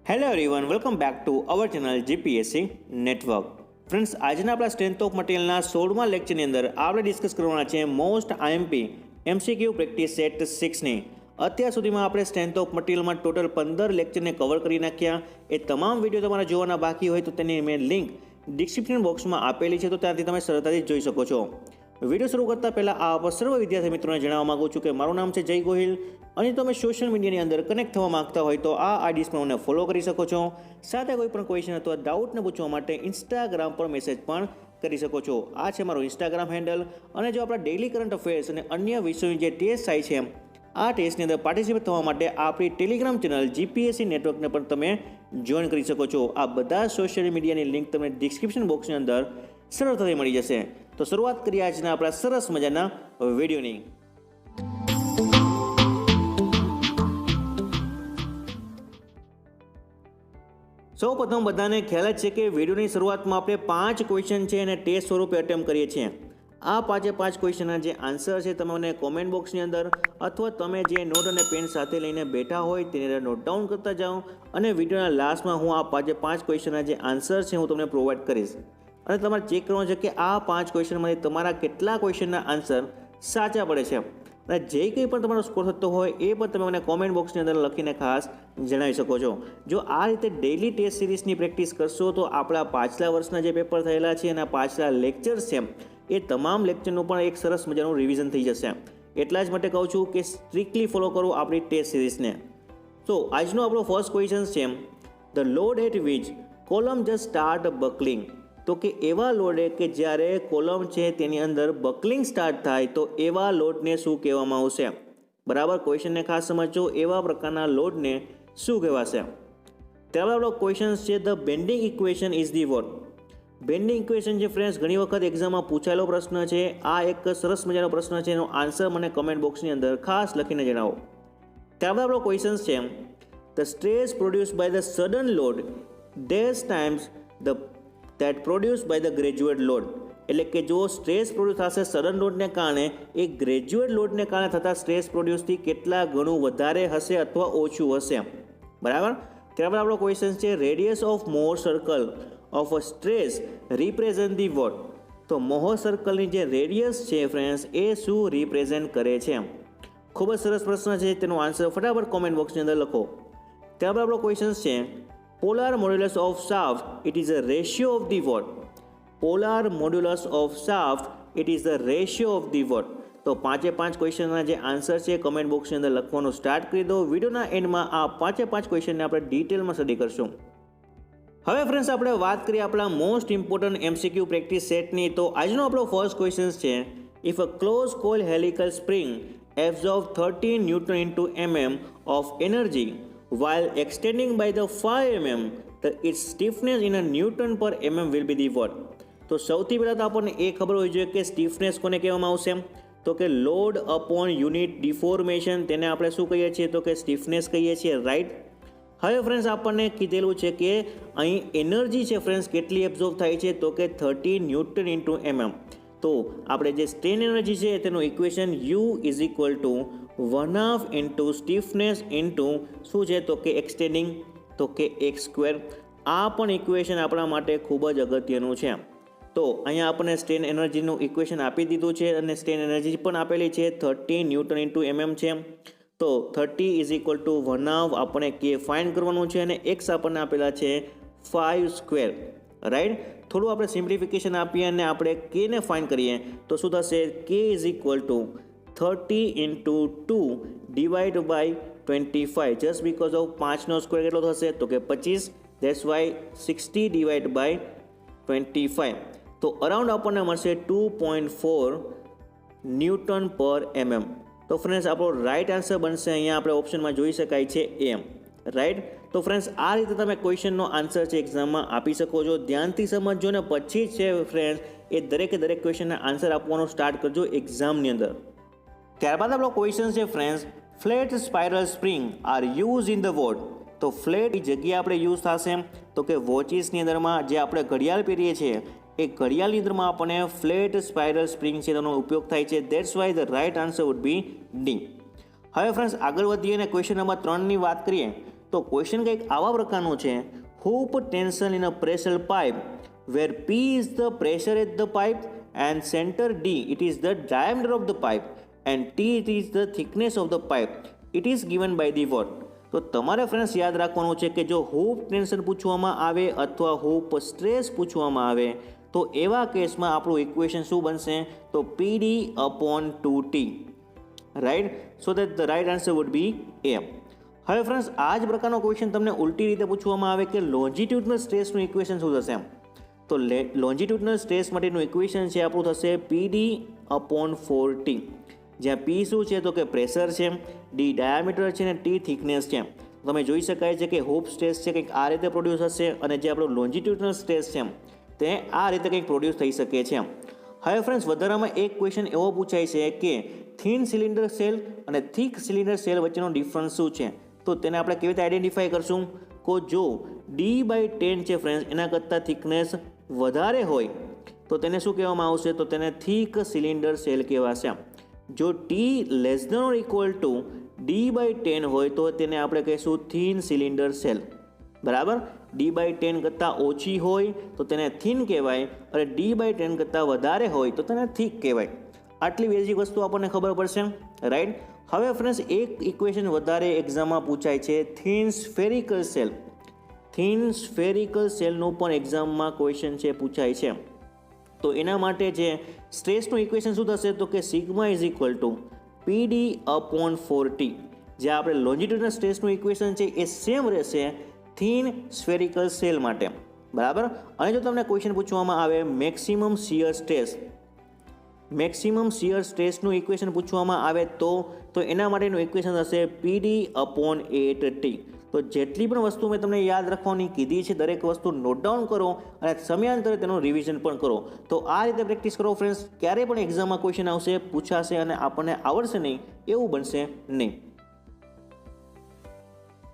Hello everyone, welcome back to our channel GPSC network. Friends, આજના આપણા strength of મટીરિયલના 16મા લેક્ચરની અંદર આપણે ડિસ્કસ કરવાના છે most IMP MCQ practice set 6ની. અત્યાર સુધીમાં આપણે સ્ટ્રેન્થ ઓફ મટીરિયલમાં ટોટલ 15 લેક્ચરને કવર કરી નાખ્યા. એ તમામ વિડીયો તમારે જોવાના બાકી હોય તો તેની મેં લિંક ડિસ્ક્રિપ્શન બોક્સમાં આપેલી છે, તો ત્યાંથી તમે સરળતાથી જોઈ શકો છો. વિડીયો શરૂ કરતાં પહેલાં આ સર્વ વિદ્યાર્થી મિત્રોને જણાવવા માગું છું કે મારું નામ છે જય ગોહિલ, અને તમે સોશિયલ મીડિયાની અંદર કનેક્ટ થવા માંગતા હોય તો આ આઈડીઝ પર મને ફોલો કરી શકો છો. સાથે કોઈ પણ ક્વેશ્ચન અથવા ડાઉટને પૂછવા માટે ઇન્સ્ટાગ્રામ પર મેસેજ પણ કરી શકો છો. આ છે મારું ઇન્સ્ટાગ્રામ હેન્ડલ. અને જો આપણા ડેઇલી કરંટ અફેર્સ અને અન્ય વિષયોની જે ટેસ્ટ થાય છે આ ટેસ્ટની અંદર પાર્ટિસિપેટ થવા માટે આપણી ટેલિગ્રામ ચેનલ જીપીએસસી નેટવર્કને પણ તમે જોઈન કરી શકો છો. આ બધા સોશિયલ મીડિયાની લિંક તમને ડિસ્ક્રિપ્શન બોક્સની અંદર સરળતાથી મળી જશે. તો શરૂઆત કરીએ આજના આપણા સરસ મજાના વિડીયોની. સૌ પ્રથમ બધાને ખ્યાલ જ છે કે વિડીયોની શરૂઆતમાં આપણે 5 ક્વેશ્ચન છે અને ટેસ્ટ સ્વરૂપે અટેમ્પ્ટ કરીએ છીએ. આ 5 ક્વેશ્ચનના જે આન્સર છે તમે મને કોમેન્ટ બોક્સની અંદર અથવા તમે જે નોટ અને પેન સાથે લઈને બેઠા હોય તેની અંદર નોટ ડાઉન કરતા જાઓ, અને વિડીયોના લાસ્ટમાં હું આ 5 ક્વેશ્ચનના જે આન્સર છે હું તમને પ્રોવાઈડ કરીશ. અને તમારે ચેક કરવાનું છે કે આ 5 ક્વેશ્ચનમાંથી તમારા કેટલા ક્વેશ્ચનના આન્સર સાચા પડે છે. અને જે કંઈ પણ તમારો સ્કોર થતો હોય એ પણ તમે મને કોમેન્ટ બોક્સની અંદર લખીને ખાસ જણાવી શકો છો. જો આ રીતે ડેઇલી ટેસ્ટ સિરીઝની પ્રેક્ટિસ કરશો તો આપણા પાછલા વર્ષના જે પેપર થયેલા છે અને પાછલા લેક્ચર્સ છે એ તમામ લેક્ચરનું પણ એક સરસ મજાનું રિવિઝન થઈ જશે. એટલા જ માટે કહું છું કે સ્ટ્રિક્ટલી ફોલો કરો આપણી ટેસ્ટ સિરીઝને. તો આજનો આપણો ફર્સ્ટ ક્વેશ્ચન છે, the load at which column just start buckling. તો કે એવા લોડે કે જ્યારે કોલમ છે તેની અંદર બકલિંગ સ્ટાર્ટ થાય તો એવા લોડને શું કહેવામાં આવશે? બરાબર, ક્વેશ્ચનને ખાસ સમજો. એવા પ્રકારના લોડને શું કહેવાશે? ત્યારબાદ આપણો ક્વેશ્ચન છે, the bending equation is the what. Bending equation છે ફ્રેન્ડ્સ, ઘણી વખત એક્ઝામમાં પૂછાયેલો પ્રશ્ન છે. આ એક સરસ મજાનો પ્રશ્ન છે, એનો આન્સર મને કમેન્ટ બોક્સની અંદર ખાસ લખીને જણાવો. ત્યારબાદ આપણો ક્વેશ્ચન છે, the stress produce by the sudden load dash times the that produced by the graduate load. એટલે કે જો સ્ટ્રેસ પ્રોડ્યુસ થશે સડન લોડને કારણે, એ ગ્રેજ્યુએટ લોડને કારણે થતા સ્ટ્રેસ પ્રોડ્યુસથી કેટલા ગણું વધારે હશે અથવા ઓછું હશે. બરાબર. ત્યારબાદ આપણો ક્વેશ્ચન છે, radius of Mohr circle of a stress represent the what. તો મોહર સર્કલની જે રેડિયસ છે ફ્રેન્ડ્સ એ શું રિપ્રેઝન્ટ કરે છે? ખૂબ જ સરસ પ્રશ્ન છે, તેનો આન્સર ફટાફટ કોમેન્ટ બોક્સની અંદર લખો. ત્યારબાદ આપણો ક્વેશ્ચન છે, polar modulus of shaft, it is a ratio of the what? Polar modulus of shaft, it is the ratio of the what? તો 5 ક્વેશ્ચનના જે આન્સર છે કમેન્ટ બોક્સની અંદર લખવાનું સ્ટાર્ટ કરી દો. વિડીયોના એન્ડમાં આ 5 ક્વેશ્ચનને આપણે ડિટેલમાં સ્ટડી કરશું. હવે ફ્રેન્ડ્સ, આપણે વાત કરીએ આપણા મોસ્ટ ઇમ્પોર્ટન્ટ એમસીક્યુ પ્રેક્ટિસ સેટની. તો આજનો આપણો ફર્સ્ટ ક્વેશ્ચન છે, if a close coil helical spring absorb 13 newton into mm of energy while extending by the 5 mm, its stiffness in a Newton per mm will be the what? તો સૌથી પહેલાં તો આપણને એ ખબર હોવી જોઈએ કે સ્ટીફનેસ કોને કહેવામાં આવશે? તો કે લોડ અપોન યુનિટ ડિફોર્મેશન, તેને આપણે શું કહીએ છીએ? તો કે સ્ટીફનેસ કહીએ છીએ, રાઈટ. હવે ફ્રેન્ડ્સ, આપણને કીધેલું છે કે અહીં એનર્જી છે ફ્રેન્ડ્સ કેટલી એબ્ઝોર્બ થાય છે? તો કે 30 ન્યૂટન ઇન્ટુ mm. તો આપણે જે સ્ટ્રેન એનર્જી છે તેનું equation U is equal two 1/2 into stiffness into શું છે? તો કે એક્સટેન્ડિંગ, તો કે x સ્ક્વેર. આ પણ ઇક્વેશન આપણા માટે ખૂબ જ અગત્યનું છે. તો અહીંયા આપણને સ્ટ્રેન એનર્જીનું ઇક્વેશન આપી દીધું છે અને સ્ટ્રેન એનર્જી પણ આપેલી છે, 30 ન્યૂટન ઇન્ટુ mm છે. તો 30 ઇઝ ઇક્વલ ટુ 1/2 આપણે કે ફાઇન્ડ કરવાનું છે, અને x આપણને આપેલા છે 5 સ્ક્વેર, રાઈટ. થોડું આપણે સિમ્પ્લિફિકેશન આપીએ અને આપણે k ને ફાઇન્ડ કરીએ તો શું થશે? k is equal to 30 into 2 divide by 25. Just because of 5નો સ્ક્વેર કેટલો થશે? તો કે 25. That's why 60 divide by 25. તો અરાઉન્ડ આપણને મળશે 2.4 ન્યૂટન પર mm. તો ફ્રેન્ડ્સ, આપણો રાઈટ આન્સર બનશે અહીંયા આપણે ઓપ્શનમાં જોઈ શકાય છે એમ, રાઈટ. તો ફ્રેન્ડ્સ, આ રીતે તમે ક્વેશ્ચનનો આન્સર છે એક્ઝામમાં આપી શકો છો. ધ્યાનથી સમજજો ને પછી છે ફ્રેન્ડ્સ એ દરેક ક્વેશ્ચનના આન્સર આપવાનું સ્ટાર્ટ કરજો એક્ઝામની અંદર. ત્યારબાદ આપણો ક્વેશ્ચન છે friends, flat spiral spring are use in the what. તો ફ્લેટ જગ્યા આપણે યુઝ થશે તો કે વોચિસની અંદરમાં જે આપણે ઘડિયાળ પહેરીએ છીએ એ ઘડિયાળની અંદરમાં આપણને ફ્લેટ સ્પાઇરલ સ્પ્રિંગ છે તેનો ઉપયોગ થાય છે. That's why the right answer would be D. હવે ફ્રેન્ડ્સ, આગળ વધીએ અને ક્વેશ્ચન નંબર 3ની વાત કરીએ તો ક્વેશ્ચન કંઈક આવા પ્રકારનો છે. Hoop tension in a pressure pipe where P is the pressure at the pipe end centre D it is the diameter of the pipe and T it is the thickness of the pipe. It is given by the what? તો તમારે friends યાદ રાખવાનું છે કે જો hoop tension પૂછવામાં આવે અથવા હૂપ સ્ટ્રેસ પૂછવામાં આવે તો એવા કેસમાં આપણું ઇક્વેશન શું બનશે? તો PD/2T, right. So that the right answer would B A. હવે ફ્રેન્ડ્સ આ જ પ્રકારનો ક્વેશ્ચન તમને ઉલટી રીતે પૂછવામાં આવે કે લોન્જિટ્યુડનલ સ્ટ્રેસનું ઇક્વેશન શું થશે? તો લોન્જિટ્યુડનલ સ્ટ્રેસ માટેનું ઇક્વેશન છે આપણું થશે PD/4T, જ્યાં P શું છે તો કે પ્રેશર છે, D ડાયામીટર છે અને T થિકનેસ છે. તમે જોઈ શકાય છે કે હૂપ સ્ટ્રેસ છે કંઈક આ રીતે પ્રોડ્યુસ થશે અને જે આપણો લોન્જિટ્યુડનલ સ્ટ્રેસ છે તે આ રીતે કંઈક પ્રોડ્યુસ થઈ શકે છે. હવે ફ્રેન્ડ્સ વધારામાં એક ક્વેશ્ચન એવો પૂછાય છે કે થિન સિલિન્ડર સેલ અને થિક સિલિન્ડર સેલ વચ્ચેનો ડિફરન્સ શું છે? તો તેને આપણે કેવી રીતે આઈડેન્ટિફાઈ કરશું? તો જો D/10 છે ફ્રેન્ડ્સ એના કરતાં થિકનેસ વધારે હોય તો તેને શું કહેવામાં આવશે? તો તેને થિક સિલિન્ડર સેલ કહેવાશે. જો T <= D/10 હોય તો તેને આપણે કહીશું થિન સિલિન્ડર સેલ, બરાબર. D/10 કરતાં ઓછી હોય તો તેને થિન કહેવાય અને D/10 કરતાં વધારે હોય તો તેને થિક કહેવાય. આટલી બેઝિક વસ્તુ આપણને ખબર પડશે, રાઈટ. હવે ફ્રેન્ડ્સ એક ઇક્વેશન વધારે એક્ઝામમાં પૂછાય છે thin spherical cell. Thin spherical સેલનું પણ એક્ઝામમાં ક્વેશ્ચન છે પૂછાય છે. તો એના માટે જે સ્ટ્રેસનું ઇક્વેશન શું થશે? તો કે સિગ્મા = PD/4T. જે આપણે લોન્જિટ્યુડનલ સ્ટ્રેસનું ઇક્વેશન છે એ સેમ રહેશે થિન સ્ફેરિકલ સેલ માટે, બરાબર. અને જો તમને ક્વેશ્ચન પૂછવામાં આવે મેક્સિમમ શિયર સ્ટ્રેસનું ઇક્વેશન પૂછવામાં આવે તો એના માટેનું ઇક્વેશન થશે PD/8T. તો જેટલી પણ વસ્તુ મેં તમને યાદ રાખવાની કીધી છે દરેક વસ્તુ નોટ ડાઉન કરો અને સમયાંતરે તેનું રિવિઝન પણ કરો. તો આ રીતે પ્રેક્ટિસ કરો ફ્રેન્ડ્સ. ક્યારે પણ એક્ઝામમાં ક્વેશ્ચન આવશે, પૂછાશે અને આપણને આવડશે નહીં એવું બનશે નહીં.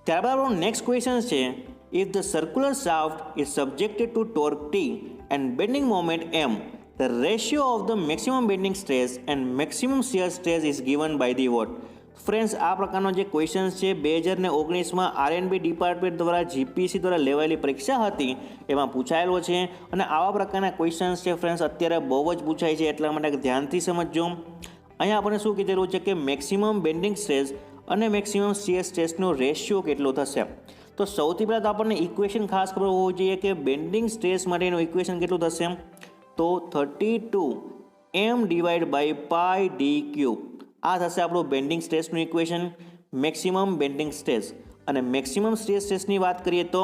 ત્યારબાદ આપણો નેક્સ્ટ ક્વેશ્ચન છે if the circular shaft is subjected to torque T and bending moment M, the ratio of the maximum bending stress and maximum shear stress is given by the what? Friends આ પ્રકારનો જે question છે 2019માં R&B department દ્વારા GPSC દ્વારા લેવાયેલી પરીક્ષા હતી એમાં પૂછાયેલો છે. અને આવા પ્રકારના ક્વેશ્ચન્સ છે ફ્રેન્ડ્સ અત્યારે બહુ જ પૂછાય છે, એટલા માટે ધ્યાનથી સમજજો. અહીંયા આપણને શું કીધેલું છે કે મેક્સિમમ બેન્ડિંગ સ્ટ્રેસ અને મેક્સિમમ શિયર સ્ટ્રેસનો રેશિયો કેટલો થશે? તો સૌથી પહેલાં તો આપણને ઇક્વેશન ખાસ ખબર હોવી જોઈએ કે બેન્ડિંગ સ્ટ્રેસ માટેનું ઇક્વેશન કેટલું થશે? તો 32M/πd3. આ થશે આપણું બેન્ડિંગ સ્ટ્રેસનું ઇક્વેશન, મેક્સિમમ બેન્ડિંગ સ્ટ્રેસ. અને મેક્સિમમ શિયર સ્ટ્રેસની વાત કરીએ તો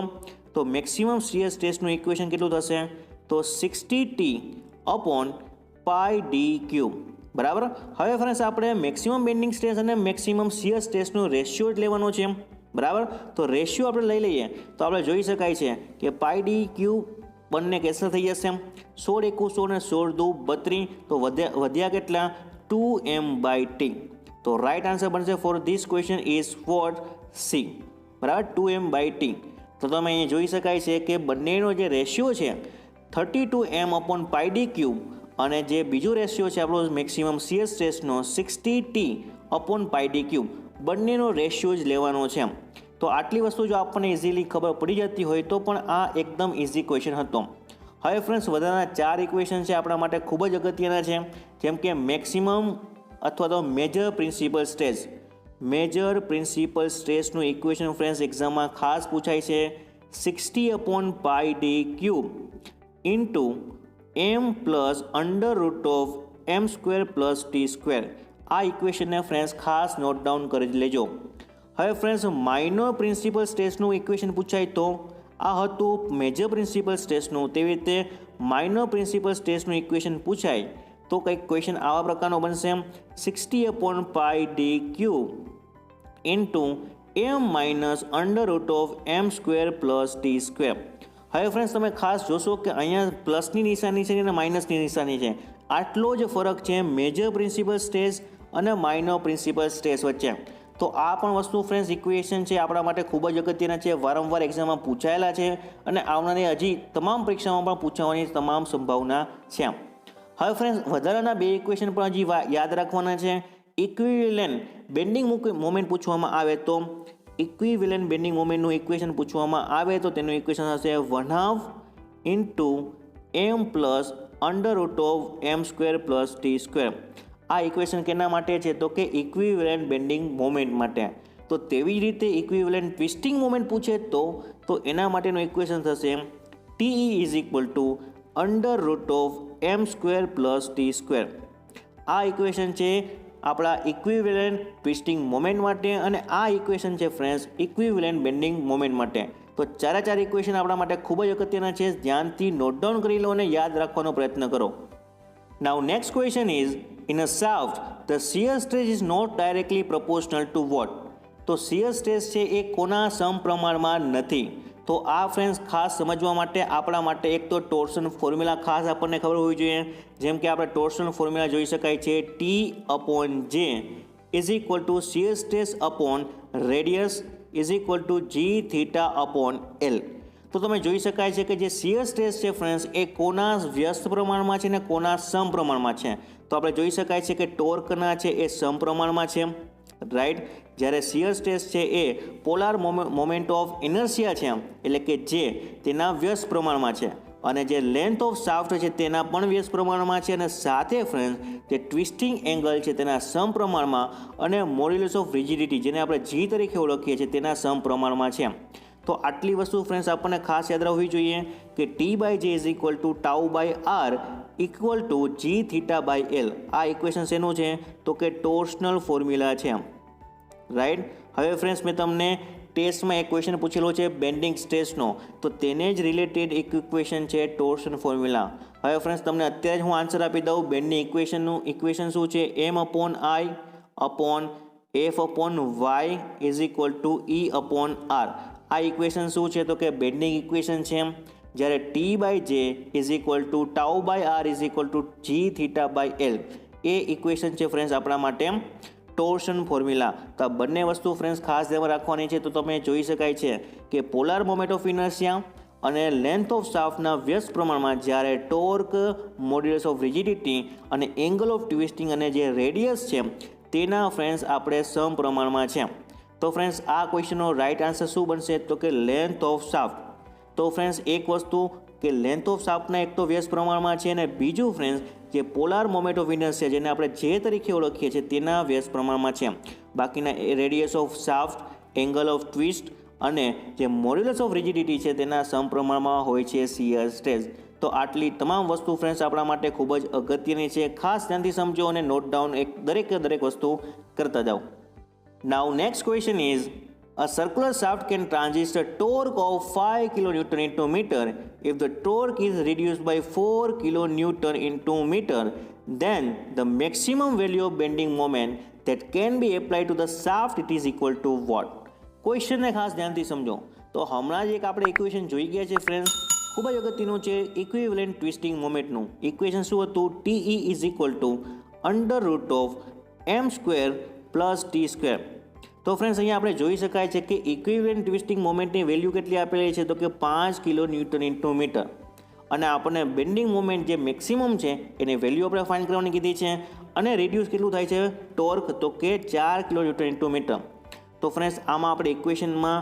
મેક્સિમમ શિયર સ્ટ્રેસનું ઇક્વેશન કેટલું થશે? તો 60T/πd3, બરાબર. હવે ફ્રેન્ડ્સ આપણે મેક્સિમમ બેન્ડિંગ સ્ટ્રેસ અને મેક્સિમમ શિયર સ્ટ્રેસનો રેશિયો જ લેવાનો છે, બરાબર. તો રેશિયો આપણે લઈ લઈએ તો આપણે જોઈ શકાય છે કે πd3 બંને કેન્સલ થઈ જશે. 16 × 1 16 અને 16 × 2 32. તો વધ્યા કેટલા? 2M/T. તો રાઈટ આન્સર બનશે for this question is what? C, બરાબર, 2M/T. તો તમે અહીંયા જોઈ શકાય છે કે બંનેનો જે રેશિયો છે 32M/πd3 અને જે બીજો રેશિયો છે આપણો મેક્સિમમ શિયર સ્ટ્રેસનો 60T/πd3, બંનેનો રેશિયો જ લેવાનો છે. તો આટલી વસ્તુ જો આપણને ઇઝીલી ખબર પડી જતી હોય તો પણ આ એકદમ ઇઝી ક્વેશ્ચન હતો. હવે ફ્રેન્ડ્સ વધારાના 4 ઇક્વેશન છે આપણા માટે ખૂબ જ અગત્યના છે, જેમ કે મેક્સિમમ અથવા તો મેજર પ્રિન્સિપલ સ્ટ્રેસનું ઇક્વેશન ફ્રેન્ડ્સ એક્ઝામમાં ખાસ પૂછાય છે 60/πd3 into M + √M² + T². આ ઇક્વેશનને ફ્રેન્ડ્સ ખાસ નોટ ડાઉન કરી લેજો. હવે ફ્રેન્ડ્સ માઇનોર પ્રિન્સિપલ સ્ટ્રેસનું ઇક્વેશન પૂછાય તો આ હતું મેજર પ્રિન્સિપલ સ્ટ્રેસનું, તેવી રીતે માઇનોર પ્રિન્સિપલ સ્ટ્રેસનું ઇક્વેશન પૂછાય તો કંઈક ક્વેશ્ચન આવા પ્રકારનો બનશે 60/πd3 into M - √M² + T². હવે ફ્રેન્ડ્સ તમે ખાસ જોશો કે અહીંયા પ્લસની નિશાની છે અને માઇનસની નિશાની છે. આટલો જ ફરક છે મેજર પ્રિન્સિપલ સ્ટ્રેસ અને માઇનોર પ્રિન્સિપલ સ્ટ્રેસ વચ્ચે. તો આ પણ વસ્તુ ફ્રેન્ડ્સ ઇક્વેશન છે આપણા માટે ખૂબ જ અગત્યના છે, વારંવાર એક્ઝામમાં પૂછાયેલા છે અને આવનારી હજી તમામ પરીક્ષામાં પણ પૂછવાની તમામ સંભાવના છે. હવે ફ્રેન્ડ્સ વધારાના 2 ઇક્વેશન પણ હજી યાદ રાખવાના છે. ઇક્વિવેલન્ટ બેન્ડિંગ મોમેન્ટ પૂછવામાં આવે તો ઇક્વિવેલન્ટ બેન્ડિંગ મોમેન્ટનું ઇક્વેશન પૂછવામાં આવે તો તેનું ઇક્વેશન હશે 1/2 into m plus under root of m square plus t square. આ ઇક્વેશન કેના માટે છે? તો કે ઇક્વિવેલન્ટ બેન્ડિંગ મોમેન્ટ માટે. તો તેવી જ રીતે ઇક્વિવેલન્ટ ટ્વિસ્ટિંગ મોમેન્ટ પૂછે તો એના માટેનું ઇક્વેશન થશે t is equal to under root of m square plus t square. આ ઇક્વેશન છે આપણા ઇક્વિવેલન્ટ ટ્વિસ્ટિંગ મોમેન્ટ માટે અને આ ઇક્વેશન છે ફ્રેન્ડ્સ ઇક્વિવેલન્ટ બેન્ડિંગ મોમેન્ટ માટે. તો ચાર ઇક્વેશન આપણા માટે ખૂબ જ અગત્યના છે. ધ્યાનથી નોટ ડાઉન કરી લો અને યાદ રાખવાનો પ્રયત્ન કરો. Now next question is in a shaft the shear stress is not directly proportional to what. તો શિયર સ્ટ્રેસ છે એ કોના સમપ્રમાણમાં નથી? તો આ ફ્રેન્ડ્સ ખાસ સમજવા માટે આપણા માટે એક તો ટોર્શન ફોર્મ્યુલા ખાસ આપણને ખબર હોવી જોઈએ. જેમ કે આપણે ટોર્શન ફોર્મ્યુલા જોઈ શકાય છે T/J is equal two shear stress upon radius is equal two G θ/L. તો તમે જોઈ શકાય છે કે જે શિયર સ્ટ્રેસ છે ફ્રેન્ડ્સ એ કોના વ્યસ્ત પ્રમાણમાં છે ને કોના સમપ્રમાણમાં છે? તો આપણે જોઈ શકાય છે કે ટોર્કના છે એ સમપ્રમાણમાં છે, રાઈટ. જ્યારે શિયર સ્ટ્રેસ છે એ પોલાર મોમેન્ટ ઓફ ઇનર્શિયા છે એટલે કે જે તેના વ્યસ્ત પ્રમાણમાં છે અને જે લેન્થ ઓફ શાફ્ટ છે તેના પણ વ્યસ્ત પ્રમાણમાં છે અને સાથે ફ્રેન્ડ્સ જે ટ્વિસ્ટિંગ એંગલ છે તેના સમપ્રમાણમાં અને મોડ્યુલસ ઓફ રિજિડિટી જેને આપણે G તરીકે ઓળખીએ છીએ તેના સમપ્રમાણમાં છે. તો આટલી વસ્તુ ફ્રેન્ડ્સ આપણને ખાસ યાદ રાખવી જોઈએ કે T/J is equal two τ/R equal to Gθ/L. આ ઇક્વેશન શેનું છે? તો કે ટોર્શનલ ફોર્મ્યુલા છે, રાઈટ. હવે ફ્રેન્ડ્સ મેં તમને ટેસ્ટમાં એક ક્વેશ્ચન પૂછેલો છે બેન્ડિંગ સ્ટ્રેસનો, તો તેને જ રિલેટેડ એક ઇક્વેશન છે ટોર્શન ફોર્મ્યુલા. હવે ફ્રેન્ડ્સ તમને અત્યારે જ હું આન્સર આપી દઉં. બેન્ડિંગ ઇક્વેશન શું છે? M/I/F/Y is equal to E/R. આ ઇક્વેશન શું છે? તો કે બેન્ડિંગ ઇક્વેશન છે. જ્યારે T/J is equal two τ/R is equal two Gθ/L A equation છે ફ્રેન્ડ્સ આપણા માટે ટોર્શન ફોર્મ્યુલા. તો આ બંને વસ્તુ ફ્રેન્ડ્સ ખાસ ધ્યાન રાખવાની છે. તો તમે જોઈ શકાય છે કે પોલાર મોમેન્ટ ઓફ ઇનર્શિયા અને લેન્થ ઓફ શાફ્ટના વ્યસ્ત પ્રમાણમાં જ્યારે ટોર્ક, મોડ્યુલસ ઓફ રિજિડિટી અને એંગલ ઓફ ટ્વિસ્ટિંગ અને જે રેડિયસ છે તેના ફ્રેન્ડ્સ આપણે સમપ્રમાણમાં છે. તો ફ્રેન્ડ્સ આ ક્વેશ્ચનનો રાઇટ આન્સર શું બનશે? તો કે લેન્થ ઓફ શાફ્ટ. તો ફ્રેન્ડ્સ એક વસ્તુ કે લેન્થ ઓફ શાફ્ટના એક તો વ્યસ્ત પ્રમાણમાં છે અને બીજું ફ્રેન્ડ્સ જે પોલાર મોમેન્ટ ઓફ ઇનર્શિયા જેને આપણે જે તરીકે ઓળખીએ છીએ તેના વ્યસ્ત પ્રમાણમાં છે. બાકીના radius of shaft, angle of twist અને જે મોડ્યુલસ ઓફ રિજિડિટી છે તેના સમપ્રમાણમાં હોય છે શિયર સ્ટ્રેસ. તો આટલી તમામ વસ્તુ ફ્રેન્ડ્સ આપણા માટે ખૂબ જ અગત્યની છે. ખાસ ધ્યાનથી સમજો અને નોટ ડાઉન દરેક વસ્તુ કરતા જાઓ. Now next question is a circular shaft can transist a torque of 5 kN into meter. If the torque is reduced by 4 kN into meter, then the maximum value of bending moment that can be applied to the shaft it is equal to what? ક્વેશ્ચનને ખાસ ધ્યાનથી સમજો. તો હમણાં જ એક આપણે equation જોઈ ગયા છે ફ્રેન્ડ્સ, ખૂબ જ અગત્યનું છે ઇક્વિવેલન્ટ ટ્વિસ્ટિંગ મોમેન્ટનું. ઇક્વેશન શું હતું? TE is equal to under root of m square plus t square. તો ફ્રેન્ડ્સ અહીંયા આપણે જોઈ શકાય છે કે ઇક્વિવેલન્ટ ટ્વિસ્ટિંગ મોમેન્ટની વેલ્યુ કેટલી આપેલી છે? તો કે 5 kN into meter. અને આપણને બેન્ડિંગ મોમેન્ટ જે મેક્સિમમ છે એની વેલ્યુ આપણે ફાઇન્ડ કરવાની કીધી છે. અને રેડિયુસ કેટલું થાય છે ટોર્ક? તો કે 4 kN into meter. તો ફ્રેન્ડ્સ આમાં આપણે ઇક્વેશનમાં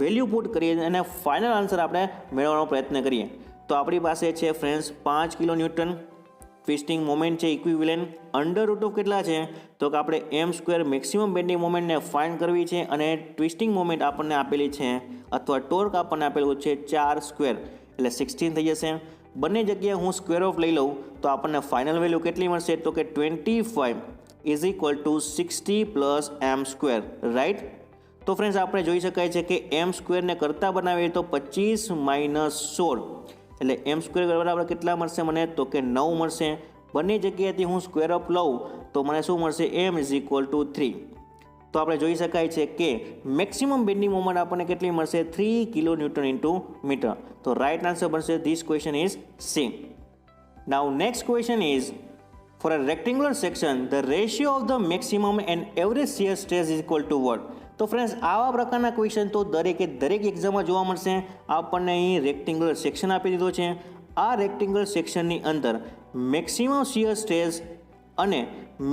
વેલ્યુ પુટ કરીએ અને ફાઇનલ આન્સર આપણે મેળવવાનો પ્રયત્ન કરીએ. તો આપણી પાસે છે ફ્રેન્ડ્સ 5 kN ટ્વિસ્ટિંગ મોમેન્ટ છે ઇક્વિવેલન્ટ. અંડર રૂટ ઓફ કેટલા છે? તો કે આપણે એમ સ્ક્વેર મેક્સિમમ બેન્ડિંગ મોમેન્ટને ફાઇન્ડ કરવી છે અને ટ્વિસ્ટિંગ મોમેન્ટ આપણને આપેલી છે અથવા ટોર્ક આપણને આપેલું છે 4 સ્ક્વેર એટલે 16 થઈ જશે. બંને જગ્યાએ હું સ્ક્વેર ઓફ લઈ લઉં તો આપણને ફાઇનલ વેલ્યુ કેટલી મળશે? તો કે 25 is equal to 60 plus m square, right. તો ફ્રેન્ડ્સ આપણે જોઈ શકાય છે કે એમ સ્ક્વેરને કરતાં બનાવીએ તો 25 - 16 એટલે એમ સ્ક્વેર બરાબર કેટલા મળશે મને? તો કે 9 મળશે. બંને જગ્યાએથી હું સ્ક્વેર અપ લઉં તો મને શું મળશે? એમ ઇઝ ઇક્વલ ટુ 3. તો આપણે જોઈ શકાય છે કે મેક્સિમમ બેન્ડિંગ મોમેન્ટ આપણને કેટલી મળશે? 3 kN into meter. તો રાઇટ આન્સર બનશે this question is C. Now next question is for a rectangular section the ratio of the maximum and average shear stress is equal to what? તો friends આવા પ્રકારના question તો દરેક એક્ઝામમાં જોવા મળશે. આપણને અહીં રેક્ટેંગ્યુલર સેક્શન આપી દીધો છે. આ રેક્ટેંગ્યુલર સેક્શનની અંદર મેક્સિમમ શિયર સ્ટ્રેસ અને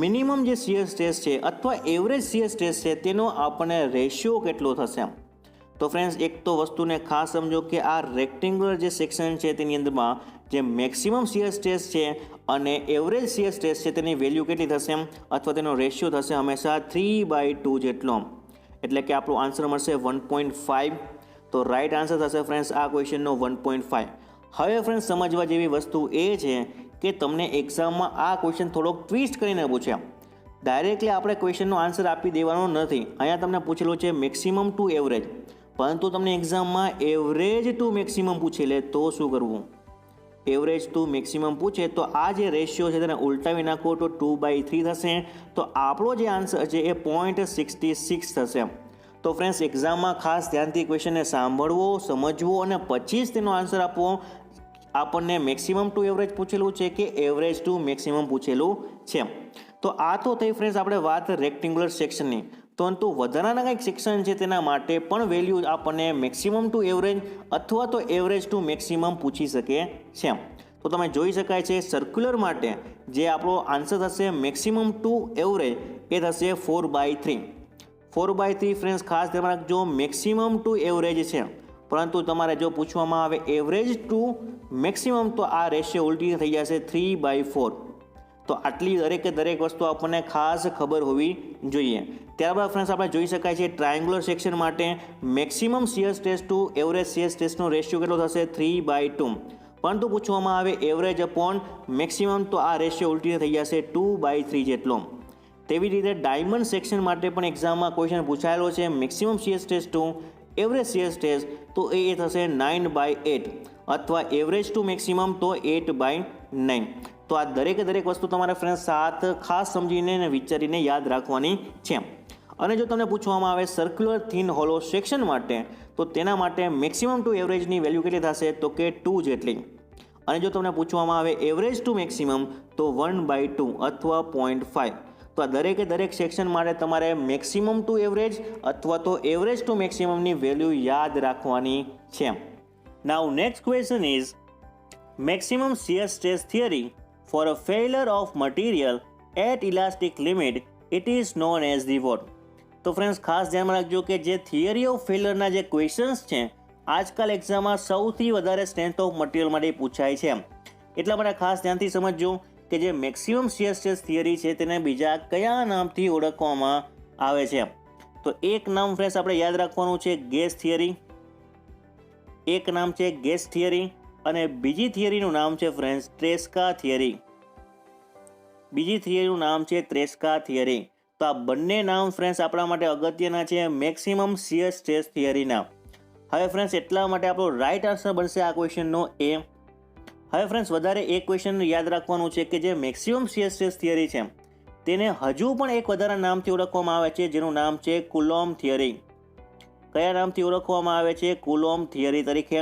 મિનિમમ જે શિયર સ્ટ્રેસ છે અથવા એવરેજ શિયર સ્ટ્રેસ છે તેનો આપણને રેશિયો કેટલો થશે. તો ફ્રેન્ડ્સ, એક તો વસ્તુને ખાસ સમજો કે આ રેક્ટેંગ્યુલર જે સેક્શન છે તેની અંદરમાં જે મેક્સિમમ શિયર સ્ટ્રેસ છે અને એવરેજ શિયર સ્ટ્રેસ છે તેની વેલ્યુ કેટલી થશે અથવા તેનો રેશિયો થશે હંમેશા 3/2 જેટલો. એટલે કે આપણો આન્સર મળશે 1.5. તો રાઈટ આન્સર થશે ફ્રેન્ડ્સ આ ક્વેશ્ચનનો 1.5. હવે ફ્રેન્ડ્સ, સમજવા જેવી વસ્તુ એ છે કે તમને એક્ઝામમાં આ ક્વેશ્ચન થોડોક ટ્વિસ્ટ કરીને પૂછ્યા. ડાયરેક્ટલી આપણે ક્વેશ્ચનનો આન્સર આપી દેવાનો નથી. અહીંયા તમને પૂછેલું છે મેક્સિમમ ટુ એવરેજ, પરંતુ તમને એક્ઝામમાં એવરેજ ટુ મેક્સિમમ પૂછે લે તો શું કરવું? એવરેજ ટુ મેક્સિમમ પૂછે તો આ જે રેશિયો છે તેને ઉલટાવી નાખો તો 2/3 થશે. તો આપણો જે આન્સર છે એ 0.66 થશે. તો ફ્રેન્ડ્સ, એક્ઝામમાં ખાસ ધ્યાનથી ક્વેશ્ચનને સાંભળવો, સમજવો અને પછી જ તેનો આન્સર આપવો. આપણને મેક્સિમમ ટુ એવરેજ પૂછેલું છે કે એવરેજ ટુ મેક્સિમમ પૂછેલું છે. તો આ તો થઈ ફ્રેન્ડ્સ આપણે વાત રેક્ટેંગ્યુલર સેક્શનની. પરંતુ વધારાના કંઈક સેક્શન છે તેના માટે પણ વેલ્યુ આપણને મેક્સિમમ ટુ એવરેજ અથવા તો એવરેજ ટુ મેક્સિમમ પૂછી શકે છે. તો તમે જોઈ શકાય છે સર્ક્યુલર માટે જે આપણો આન્સર થશે મેક્સિમમ ટુ એવરેજ એ થશે 4/3. 4/3 ફ્રેન્ડ્સ ખાસ ધ્યાન રાખજો, મેક્સિમમ ટુ એવરેજ છે. પરંતુ તમારે જો પૂછવામાં આવે એવરેજ ટુ મેક્સિમમ તો આ રેશિયો ઉલટી થઈ જશે 3/4. તો આટલી દરેક વસ્તુ આપણને ખાસ ખબર હોવી જોઈએ. ત્યારબાદ ફ્રેન્ડ્સ આપણે જોઈ શકાય છે ટ્રાયંગ્યુલર સેક્શન માટે maximum shear stress to average shear સ્ટ્રેસનો રેશિયો કેટલો થશે 3/2. પરંતુ પૂછવામાં આવે એવરેજ અપોન મેક્સિમમ તો આ રેશિયો ઉલટી થઈ જશે 2/3 જેટલો. તેવી રીતે ડાયમંડ સેક્શન માટે પણ એક્ઝામમાં ક્વેશ્ચન પૂછાયેલો છે maximum shear stress to average shear stress તો એ થશે 9/8 અથવા એવરેજ ટુ મેક્સિમમ તો 8/9. તો આ દરેક વસ્તુ તમારે ફ્રેન્ડ્સ સાથ ખાસ સમજીને અને વિચારીને યાદ રાખવાની છે. અને જો તમને પૂછવામાં આવે સર્ક્યુલર થિન હોલો સેક્શન માટે તો તેના માટે મેક્સિમમ ટુ એવરેજની વેલ્યુ કેટલી થશે તો કે 2 જેટલી. અને જો તમને પૂછવામાં આવે એવરેજ ટુ મેક્સિમમ તો 1/2 અથવા 0.5. તો આ દરેક સેક્શન માટે તમારે મેક્સિમમ ટુ એવરેજ અથવા તો એવરેજ ટુ મેક્સિમમની વેલ્યુ યાદ રાખવાની છે. Now next question is maximum shear stress theory for a failure of material at elastic limit, it is known as the what? તો ફ્રેન્ડ્સ ખાસ ધ્યાનમાં રાખજો કે જે થિયરી ઓફ ફેલરના જે ક્વેશ્ચન્સ છે આજકાલ એક્ઝામમાં સૌથી વધારે સ્ટ્રેન્થ ઓફ મટીરિયલ માટે પૂછાય છે. એટલા માટે ખાસ ધ્યાનથી સમજજો કે જે મેક્સિમમ શિયર સ્ટ્રેસ થિયરી છે તેને બીજા કયા નામથી ઓળખવામાં આવે છે. તો એક નામ ફ્રેન્ડ્સ આપણે યાદ રાખવાનું છે ગેસ થિયરી, એક નામ છે ગેસ થિયરી અને બીજી થિયરીનું નામ છે ફ્રેન્ડ્સ ટ્રેસ્કા થિયરી. બીજી થિયરીનું નામ છે ટ્રેસ્કા થિયરી. તો આ બંને નામ ફ્રેન્ડ્સ આપણા માટે અગત્યના છે મેક્સિમમ શિયર સ્ટ્રેસ થિયરીના. હવે ફ્રેન્ડ્સ એટલા માટે આપણો રાઈટ આન્સર બનશે આ ક્વેશ્ચનનો એ. હવે ફ્રેન્ડ્સ વધારે એક ક્વેશ્ચન યાદ રાખવાનું છે કે જે મેક્સિમમ શિયર સ્ટ્રેસ થિયરી છે તેને હજુ પણ એક વધારે નામથી ઓળખવામાં આવે છે જેનું નામ છે કુલોમ્બ થિયરી. કયા નામથી ઓળખવામાં આવે છે? કુલોમ્બ થિયરી તરીકે.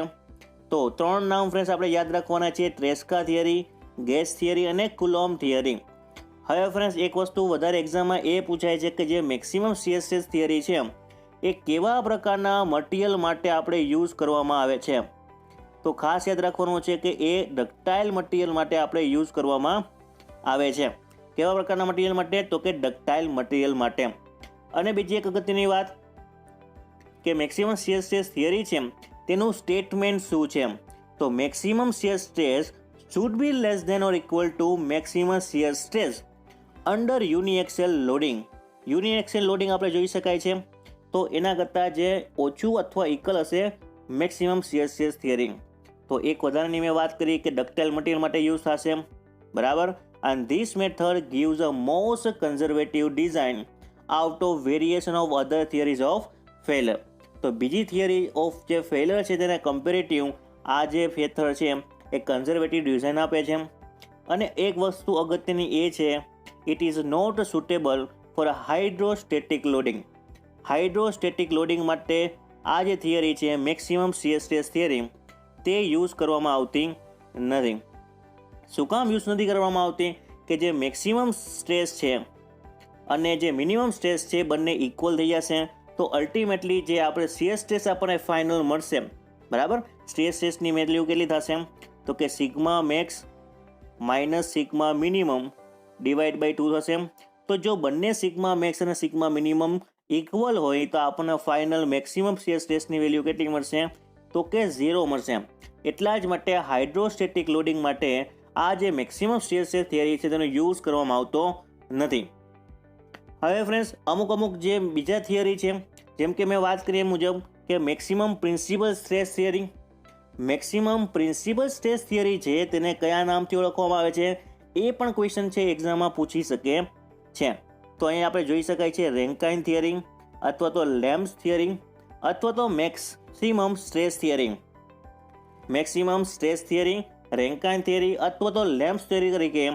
તો 3 નામ ફ્રેન્ડ્સ આપણે યાદ રાખવાના છે ટ્રેસ્કા થિયરી, ગેસ થિયરી અને કુલોમ્બ થિયરી. હવે ફ્રેન્ડ્સ એક વસ્તુ વધારે એક્ઝામમાં એ પૂછાય છે કે જે મેક્સિમમ શિયર સ્ટ્રેસ થિયરી છે એ કેવા પ્રકારના મટીરિયલ માટે આપણે યુઝ કરવામાં આવે છે. તો ખાસ યાદ રાખવાનું છે કે એ ડક્ટાઇલ મટીરિયલ માટે આપણે યુઝ કરવામાં આવે છે. કેવા પ્રકારના મટીરિયલ માટે? તો કે ડક્ટાઇલ મટીરિયલ માટે. અને બીજી એક અગત્યની વાત કે મેક્સિમમ શિયર સ્ટ્રેસ થિયરી છે તેનું સ્ટેટમેન્ટ શું છે? તો maximum shear stress should be less than or equal to maximum shear stress under uniaxial loading. Uniaxial loading આપણે જોઈ શકાય છે તો એના કરતાં જે ઓછું અથવા ઇક્વલ હશે મેક્સિમમ શિયર સ્ટ્રેસ થિયરી. તો એક વધારાની મેં વાત કરી કે ડક્ટાઇલ મટીરિયલ માટે યુઝ થશે, બરાબર. and this method gives a most conservative design out of variation of other theories of failure. તો બીજી થિયરી ઓફ જે ફેલર છે તેને કમ્પેરેટિવ આ જે મેથડ છે એ કન્ઝર્વેટિવ ડિઝાઇન આપે છે. અને એક વસ્તુ અગત્યની એ છે it is not suitable for hydrostatic loading. Hydrostatic loading માટે આ જે થિયરી છે મેક્સિમમ શિયર સ્ટ્રેસ થિયરી તે યુઝ કરવામાં આવતી નથી. શું કામ યુઝ નથી કરવામાં આવતી? કે જે મેક્સિમમ સ્ટ્રેસ છે અને જે મિનિમમ સ્ટ્રેસ છે બંને ઇક્વલ થઈ જશે તો અલ્ટિમેટલી જે આપણે શિયર સ્ટ્રેસ આપણને ફાઇનલ મળશે, બરાબર. શિયર સ્ટ્રેસની વેલ્યુ કેટલી થશે? તો કે sigma max minus sigma minimum divide by 2 થશે. તો જો બંને સિગ્મા મેક્સ અને સિગ્મા મિનિમમ ઇક્વલ હોય તો આપણને ફાઇનલ મેક્સિમમ શિયર સ્ટ્રેસની વેલ્યુ કેટલી મળશે? તો કે 0 મળશે. એટલા જ માટે હાઇડ્રોસ્ટેટિક લોડિંગ માટે આ જે મેક્સિમમ શિયર સ્ટ્રેસ થિયરી છે તેનો યુઝ કરવામાં આવતો નથી. હવે ફ્રેન્ડ્સ, અમુક જે બીજા થિયરી છે, જેમ કે મેં વાત કરી એ મુજબ કે maximum principal stress theory. Maximum principal stress theory છે તેને કયા નામથી ઓળખવામાં આવે છે એ પણ ક્વેશ્ચન છે એક્ઝામમાં પૂછી શકે છે. તો અહીં આપણે જોઈ શકાય છે રેન્કાઇન થિયરી, અથવા તો લેમ્સ થિયરી, અથવા તો maximum stress theory. Maximum stress theory, Rankine theory અથવા તો લેમ્સ થિયરી તરીકે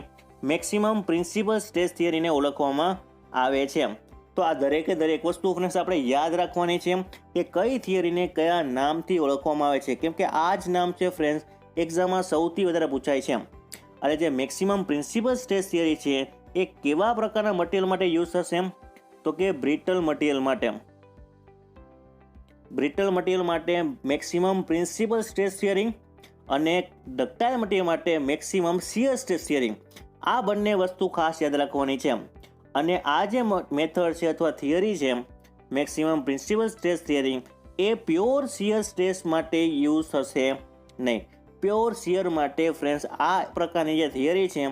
મેક્સિમમ પ્રિન્સિપલ સ્ટ્રેસ થિયરીને ઓળખવામાં આવે છે. તો આ દરેકે દરેક વસ્તુ ફ્રેન્ડ્સ આપણે યાદ રાખવાની છે કે કઈ થિયરીને કયા નામથી ઓળખવામાં આવે છે, કેમ કે આ જ નામ છે ફ્રેન્ડ્સ એક્ઝામમાં સૌથી વધારે પૂછાય છે. અને જે મેક્સિમમ પ્રિન્સિપલ સ્ટ્રેસ થિયરી છે એ કેવા પ્રકારના મટીરિયલ માટે યુઝ થશે? તો કે બ્રિટલ મટીરિયલ માટે. બ્રિટલ મટીરિયલ માટે મેક્સિમમ પ્રિન્સિપલ સ્ટ્રેસ થિયરી અને ડક્ટાઇલ મટીરિયલ માટે મેક્સિમમ શિયર સ્ટ્રેસ થિયરી. આ બંને વસ્તુ ખાસ યાદ રાખવાની છે. અને આ જે મેથડ છે અથવા થિયરી છે મેક્સિમમ પ્રિન્સિપલ સ્ટ્રેસ થિયરી એ પ્યોર શિયર સ્ટ્રેસ માટે યુઝ થશે નહીં. પ્યોર શિયર માટે ફ્રેન્ડ્સ આ પ્રકારની જે થિયરી છે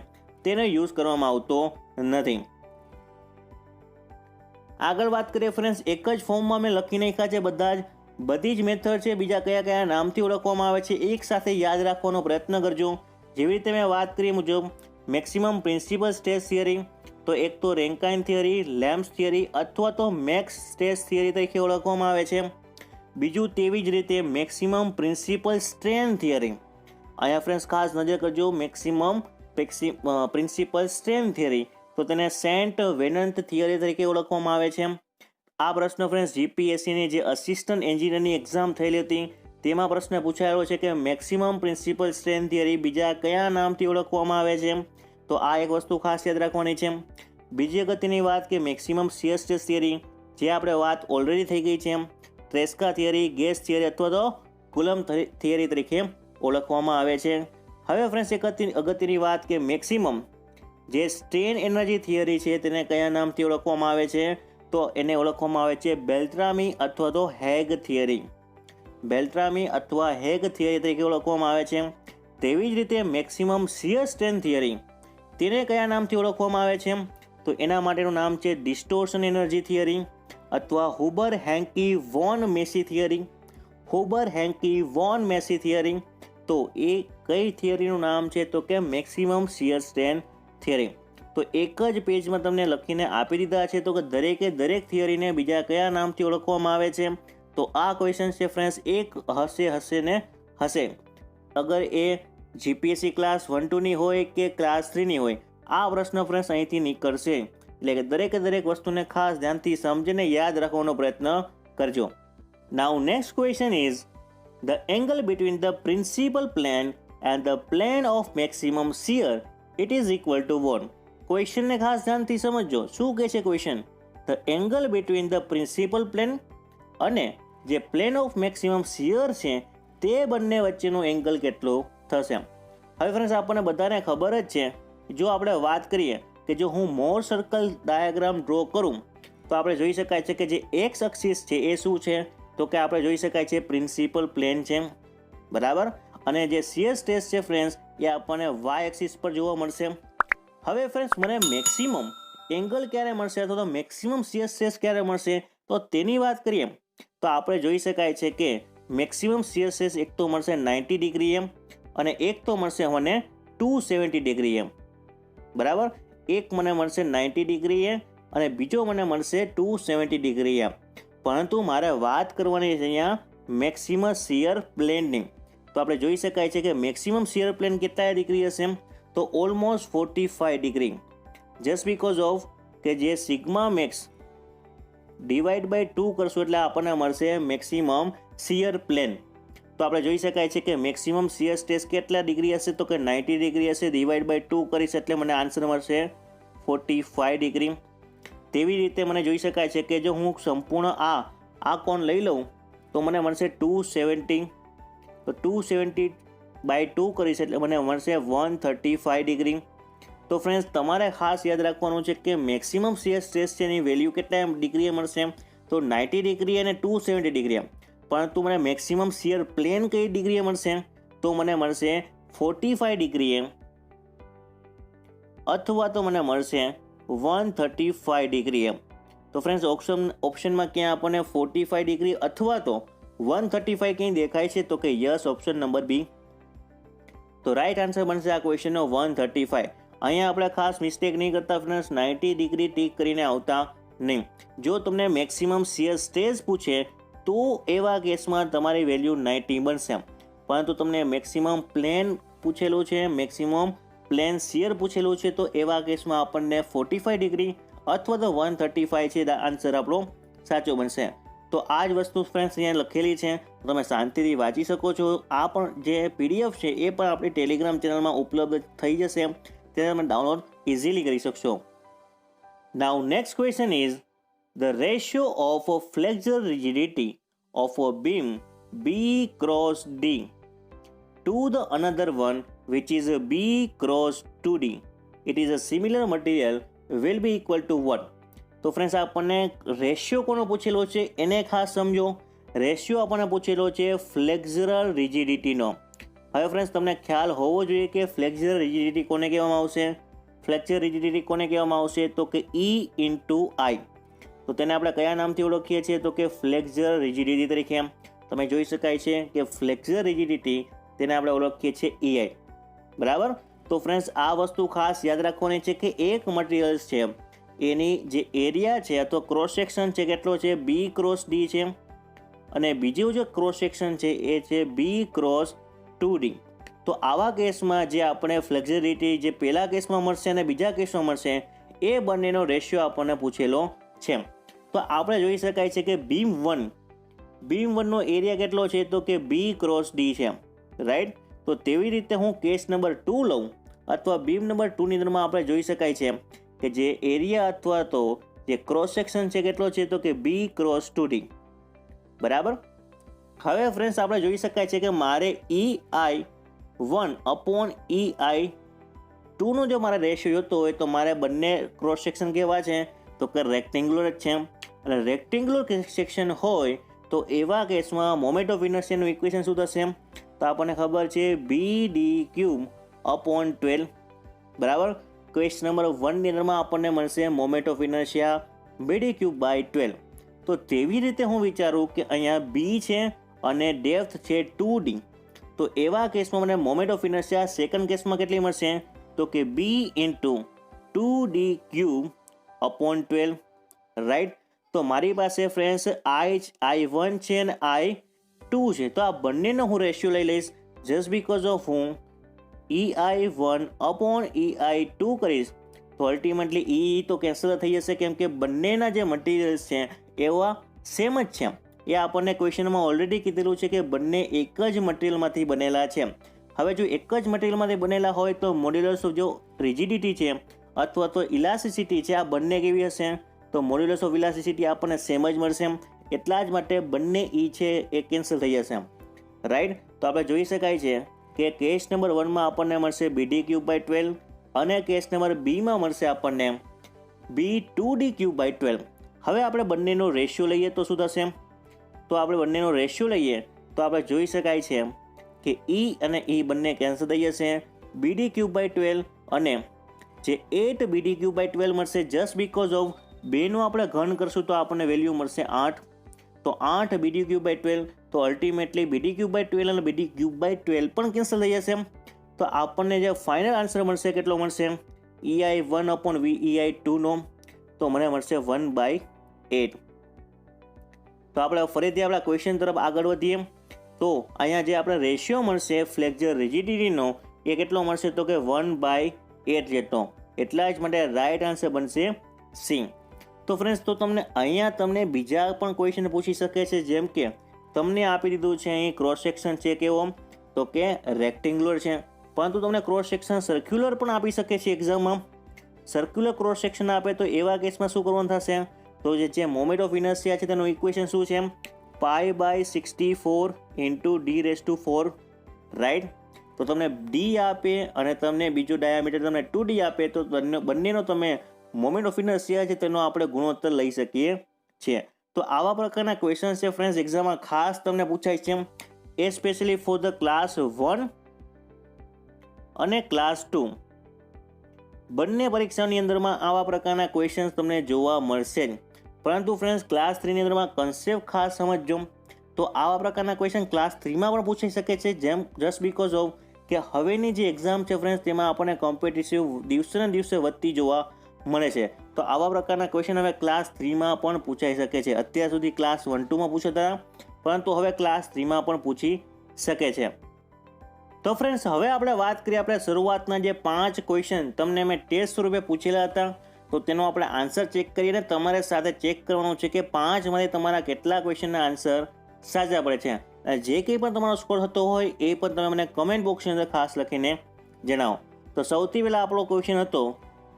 તેને યુઝ કરવામાં આવતો નથી. આગળ વાત કરીએ ફ્રેન્ડ્સ, એક જ ફોર્મમાં મેં લખી નાખ્યા છે બધી જ મેથડ છે. બીજા કયા કયા નામથી ઓળખવામાં આવે છે એક સાથે યાદ રાખવાનો પ્રયત્ન કરજો. જેવી રીતે મેં વાત કરી મુજબ મેક્સિમમ પ્રિન્સિપલ સ્ટ્રેસ થિયરી તો એક તો રેન્કાઇન થિયરી, લેમ્સ થિયરી અથવા તો મેક્સ સ્ટ્રેસ થિયરી તરીકે ઓળખવામાં આવે છે. બીજું તેવી જ રીતે મેક્સિમમ પ્રિન્સિપલ સ્ટ્રેન થિયરી. અહીંયા ફ્રેન્ડ્સ ખાસ નજર કરજો, મેક્સિમમ પ્રિન્સિપલ સ્ટ્રેન થિયરી તો તેને સેન્ટ વેનન્ટ થિયરી તરીકે ઓળખવામાં આવે છે. આ પ્રશ્ન ફ્રેન્ડ્સ જીપીએસસીની જે અસિસ્ટન્ટ એન્જિનિયરની એક્ઝામ થયેલી હતી તેમાં પ્રશ્ન પૂછાયેલો છે કે મેક્સિમમ પ્રિન્સિપલ સ્ટ્રેન થિયરી બીજા કયા નામથી ઓળખવામાં આવે છે? તો આ એક વસ્તુ ખાસ યાદ રાખવાની છે. બીજી અગત્યની વાત કે મેક્સિમમ શિયર સ્ટ્રેસ થિયરી જે આપણે વાત ઓલરેડી થઈ ગઈ છે, ટ્રેસ્કા થિયરી, ગેસ થિયરી અથવા તો કુલમ થિયરી તરીકે ઓળખવામાં આવે છે. હવે ફ્રેન્ડ્સ એક અગત્યની વાત કે મેક્સિમમ જે સ્ટ્રેન એનર્જી થિયરી છે તેને કયા નામથી ઓળખવામાં આવે છે? તો એને ઓળખવામાં આવે છે બેલ્ટ્રામી અથવા તો હેગ થિયરી. બેલ્ટ્રામી અથવા હેગ થિયરી તરીકે ઓળખવામાં આવે છે. તેવી જ રીતે મેક્સિમમ શિયર સ્ટ્રેન થિયરી તેને કયા નામથી ઓળખવામાં આવે છે? તો એના માટેનું નામ છે ડિસ્ટોર્શન એનર્જી થિયરી અથવા Huber Hencky von Mises theory. Huber Hencky von Mises theory તો એ કઈ થિયરીનું નામ છે? તો કે મેક્સિમમ શિયર સ્ટ્રેન થિયરી. તો એક જ પેજમાં તમને લખીને આપી દીધા છે તો કે દરેકે દરેક થિયરીને બીજા કયા નામથી ઓળખવામાં આવે છે. તો આ ક્વેશ્ચન છે ફ્રેન્ડ્સ એક હશે ને હશે. અગર એ જીપીએસસી ક્લાસ 1-2ની હોય કે ક્લાસ 3ની હોય આ પ્રશ્ન ફ્રેન્ડ્સ અહીંથી નીકળશે. એટલે કે દરેકે દરેક વસ્તુને ખાસ ધ્યાનથી સમજીને યાદ રાખવાનો પ્રયત્ન કરજો. Now next question is the angle between the principal plane and the plane of maximum shear it is equal to 1. ક્વેશ્ચનને ખાસ ધ્યાનથી સમજજો. શું કહે છે question? The angle between the principal plane અને જે પ્લેન ઓફ મેક્સિમમ શિયર છે તે બંને વચ્ચેનો એંગલ કેટલો થશે? હવે ફ્રેન્ડ્સ આપણને બધાને ખબર જ છે, જો આપણે વાત કરીએ કે જો હું મોર સર્કલ ડાયાગ્રામ ડ્રો કરું તો આપણે જોઈ શકાય છે કે જે એક્સ એક્સિસ છે એ શું છે? તો કે આપણે જોઈ શકાય છે પ્રિન્સિપલ પ્લેન છે, બરાબર. અને જે શિયર સ્ટ્રેસ છે ફ્રેન્ડ્સ એ આપણને વાય એક્સિસ પર જોવા મળશે. હવે ફ્રેન્ડ્સ મને મેક્સિમમ એંગલ ક્યારે મળશે અથવા તો મેક્સિમમ શિયર સ્ટ્રેસ ક્યારે મળશે તો તેની વાત કરીએ તો આપણે જોઈ શકાય છે કે મેક્સિમમ શિયર સ્ટ્રેસ એક તો મળશે 90 ડિગ્રી એમ અને એક તો મળશે મને 270 ડિગ્રી એમ, બરાબર. એક મને મળશે 90 ડિગ્રી એમ અને બીજો મને મળશે 270 ડિગ્રી એમ. પરંતુ મારે વાત કરવાની છે અહીંયા મેક્સિમમ શિયર પ્લેનની. તો આપણે જોઈ શકાય છે કે મેક્સિમમ શિયર પ્લેન કેટલા ડિગ્રી હશે? તો almost 45 degree. Just because of કે જે સિગ્મા મેક્સ ડિવાઈડ બાય 2 કરશું એટલે આપણને મળશે મેક્સિમમ શિયર પ્લેન. તો આપણે જોઈ શકાય છે કે મેક્સિમમ શિયર સ્ટ્રેસ કેટલા ડિગ્રી હશે? તો કે 90 ડિગ્રી હશે. ડિવાઈડ બાય 2 કરીશ એટલે મને આન્સર મળશે 45 ડિગ્રી. તેવી રીતે મને જોઈ શકાય છે કે જો હું સંપૂર્ણ આ કોણ લઈ લઉં તો મને મળશે 270. તો 270 બાય 2 કરીશ એટલે મને મળશે 135 ડિગ્રી. તો ફ્રેન્ડ્સ તમારે ખાસ યાદ રાખવાનું છે કે મેક્સિમમ શિયર સ્ટ્રેસ છે એની વેલ્યુ કેટલા ડિગ્રીએ મળશે, તો 90 ડિગ્રી અને 270 ડિગ્રી. પરંતુ મને મેક્સિમમ શિયર પ્લેન કઈ ડિગ્રીએ મળશે, તો મને મળશે 45 ડિગ્રીએ અથવા તો મને મળશે 135 ડિગ્રીએ. તો ફ્રેન્ડ્સ ઓપ્શનમાં ક્યાં આપણને 45 ડિગ્રી અથવા તો 135 ક્યાં દેખાય છે, તો કે યસ ઓપ્શન નંબર બી. તો રાઈટ આન્સર બનશે આ ક્વેશ્ચનનો 135. અહીંયા આપણે ખાસ મિસ્ટેક નહીં કરતા ફ્રેન્ડ્સ, 90 ડિગ્રી ટીક કરીને આવતા નહીં. જો તમને મેક્સિમમ શિયર સ્ટ્રેસ પૂછે તો એવા કેસમાં તમારી વેલ્યુ 90 બનશે. પરંતુ તમને મેક્સિમમ પ્લેન પૂછેલું છે, મેક્સિમમ પ્લેન શિયર પૂછેલું છે, તો એવા કેસમાં આપણને 45 ડિગ્રી અથવા તો 135 છે આન્સર આપણો સાચો બનશે. તો આ જ વસ્તુ ફ્રેન્ડ્સ અહીંયા લખેલી છે, તમે શાંતિથી વાંચી શકો છો. આ પણ જે PDF છે એ પણ આપણી ટેલિગ્રામ ચેનલમાં ઉપલબ્ધ થઈ જશે, તેને તમે ડાઉનલોડ ઇઝીલી કરી શકશો. Now next question is the ratio of flexural rigidity of a beam B cross D to the another one which is B cross 2D. It is a similar material will be equal to what? તો friends આપણને ratio કોનો પૂછેલો છે એને ખાસ સમજો. Ratio આપણને પૂછેલો છે ફ્લેક્સ્યુઅલ રિજિડિટીનો. હવે ફ્રેન્ડ્સ તમને ખ્યાલ હોવો જોઈએ કે ફ્લેક્સ્યુઅલ રિજિડિટી કોને કહેવામાં આવશે. ફ્લેક્સ્યુઅલ રિજિડિટી કોને કહેવામાં આવશે, તો કે E/I. તો તેને આપણે કયા નામથી ઓળખીએ છીએ, તો કે ફ્લેક્સ્યુઅલ રિજિડિટી તરીકે. તમે જોઈ શકાય છે કે ફ્લેક્સ્યુઅલ રિજિડિટી તેને આપણે ઓળખીએ છીએ EI. બરાબર. તો ફ્રેન્ડ્સ આ વસ્તુ ખાસ યાદ રાખવાની છે કે એક મટીરિયલ્સ છે એની જે એરિયા છે અથવા ક્રોસ સેક્શન છે કેટલો છે, B cross D છે, અને બીજું જે ક્રોસ સેક્શન છે એ છે B cross 2D. તો આવા કેસમાં જે આપણે ફ્લેક્સિબિલિટી જે પહેલા કેસમાં મળશે અને બીજા કેસમાં મળશે એ બંનેનો રેશિયો આપણને પૂછેલો છે. તો આપણે જોઈ શકાય છે કે બીમ 1નો એરિયા કેટલો છે, તો કે B cross D છે, રાઈટ. તો તેવી રીતે હું કેસ નંબર 2 લઉં અથવા બીમ નંબર 2ની અંદરમાં આપણે જોઈ શકાય છે કે જે એરિયા અથવા તો જે ક્રોસ સેક્શન છે કેટલો છે, તો કે B cross 2D. બરાબર. હવે ફ્રેન્ડ્સ આપણે જોઈ શકાય છે કે મારે EI1 EI2 નો જો મારે રેશિયો જોતો હોય તો મારે બંને ક્રોસ સેક્શન કેવા છે, તો કે રેક્ટેન્ગ્યુલર જ છે. અને રેક્ટેન્ગ્યુલર સેક્શન હોય તો એવા કેસમાં મોમેન્ટ ઓફ ઇનર્શિયાનું ઇક્વેશન શું થશે, તો આપણને ખબર છે BD3/12. બરાબર. ક્વેશ્ચન નંબર 1ની અંદરમાં આપણને મળશે મોમેન્ટ ઓફ ઇનર્શિયા BD3/12. તો તેવી રીતે હું વિચારું કે અહીંયા B છે અને ડેપ્થ છે 2D. તો એવા કેસમાં મને મોમેન્ટ ઓફ ઇનર્શિયા સેકન્ડ કેસમાં કેટલી મળશે, તો કે B × 2D3/12. રાઈટ. તો મારી પાસે ફ્રેન્ડ્સ I1 છે અને I2 છે. તો આ બંનેનો હું રેશિયો લઈ લઈશ જસ્ટ બીકોઝ ઓફ હું EI1/EI2 કરીશ તો અલ્ટિમેટલી E તો કેન્સલ થઈ જશે, કેમ કે બંનેના જે મટીરિયલ્સ છે એવા સેમ જ છે. એ આપણને ક્વેશ્ચનમાં ઓલરેડી કીધેલું છે કે બંને એક જ મટીરિયલમાંથી બનેલા છે. હવે જો એક જ મટીરિયલમાંથી બનેલા હોય તો મોડ્યુલસ ઓફ જો રિજિડિટી છે અથવા તો ઇલાસ્ટિસિટી છે આ બંને કેવી હશે, તો મોડ્યુલસ ઓફ ઇલાસ્ટિસિટી આપણને સેમ જ મળશે. એટલા જ માટે બંને E છે એ કેન્સલ થઈ જશે, રાઈટ. તો આપણે જોઈ શકાય છે કે કેસ નંબર 1માં આપણને મળશે BD3/12 અને કેસ નંબર 2માં મળશે આપણને B2D3/12. હવે આપણે બંનેનો રેશિયો લઈએ તો શું થશે, તો આપણે બંનેનો રેશિયો લઈએ તો આપણે જોઈ શકાય છે કે E અને E બંને કેન્સલ થઈ જશે. BD3/12 અને જે 8 BD3/12 મળશે જસ્ટ બીકોઝ ઓફ બેનું આપણે ઘન કરશું તો આપણને વેલ્યુ મળશે 8. તો 8 BD3/12. તો અલ્ટિમેટલી BD3/12 અને BD3/12 પણ કેન્સલ થઈ જશે. તો આપણને જે ફાઇનલ આન્સર મળશે કેટલો મળશે, EI1/EI2 નો. તો મને મળશે 1/8. તો આપણે ફરીથી આપણા ક્વેશ્ચન તરફ આગળ વધીએ. તો અહીંયા જે આપણે રેશિયો મળશે ફ્લેક્સ્યુઅલ રિજિડિટીનો એ કેટલો મળશે, તો કે 1/8 જેટલો. એટલા જ માટે રાઈટ આન્સર બનશે C. તો ફ્રેન્ડ્સ તો તમને બીજા પણ ક્વેશ્ચન પૂછી શકે છે, જેમ કે તમને આપી દીધું છે અહીં ક્રોસ સેક્શન છે કેવો, તો કે રેક્ટેન્ગ્યુલર છે, પરંતુ તમને ક્રોસ સેક્શન સર્ક્યુલર પણ આપી શકે છે એક્ઝામમાં. સર્ક્યુલર ક્રોસ સેક્શન આપે તો એવા કેસમાં શું કરવાનું થશે, તો જે મોમેન્ટ ઓફ ઇનર્શિયા છે તેનું ઇક્વેશન શું છે, π/64 × D⁴, રાઈટ. તો તમને ડી આપે અને તમને બીજો ડાયામીટર તમને 2D આપે તો બંનેનો તમે મોમેન્ટ ઓફ ઇનર્શિયા છે તેનો આપણે ગુણોત્તર લઈ શકીએ છીએ. તો આવા પ્રકારના ક્વેશ્ચન છે ફ્રેન્ડ્સ એક્ઝામમાં ખાસ તમને પૂછાય છે, એ સ્પેશિયલી ફોર ધ ક્લાસ 1 અને ક્લાસ 2 બંને પરીક્ષાની અંદરમાં આવા પ્રકારના ક્વેશ્ચન્સ તમને જોવા મળશે જ. પરંતુ ફ્રેન્ડ્સ ક્લાસ 3ની અંદરમાં કન્સેપ્ટ ખાસ સમજજો. તો આવા પ્રકારના ક્વેશ્ચન ક્લાસ 3માં પણ પૂછાઈ શકે છે, જેમ જસ્ટ બીકોઝ ઓફ કે હવેની જે એક્ઝામ છે ફ્રેન્ડ્સ તેમાં આપણને કોમ્પિટિટિવ દિવસે ને દિવસે વધતી જોવા મળે છે. તો આવા પ્રકારના ક્વેશ્ચન હવે ક્લાસ 3માં પણ પૂછાઈ શકે છે. અત્યાર સુધી ક્લાસ 1-2માં પૂછાતા, પરંતુ હવે ક્લાસ 3માં પણ પૂછી શકે છે. તો ફ્રેન્ડ્સ હવે આપણે વાત કરીએ આપણે શરૂઆતના જે 5 ક્વેશ્ચન તમને મેં ટેસ્ટ સ્વરૂપે પૂછેલા હતા, તો તેનો આપણે આન્સર ચેક કરીને તમારે સાથે ચેક કરવાનું છે કે 5માંથી તમારા કેટલા ક્વેશ્ચનના આન્સર સાચા પડે છે. જે કંઈ પણ તમારો સ્કોર થતો હોય એ પણ તમે મને કમેન્ટ બોક્સની અંદર ખાસ લખીને જણાવો. તો સૌથી પહેલાં આપણો ક્વેશ્ચન હતો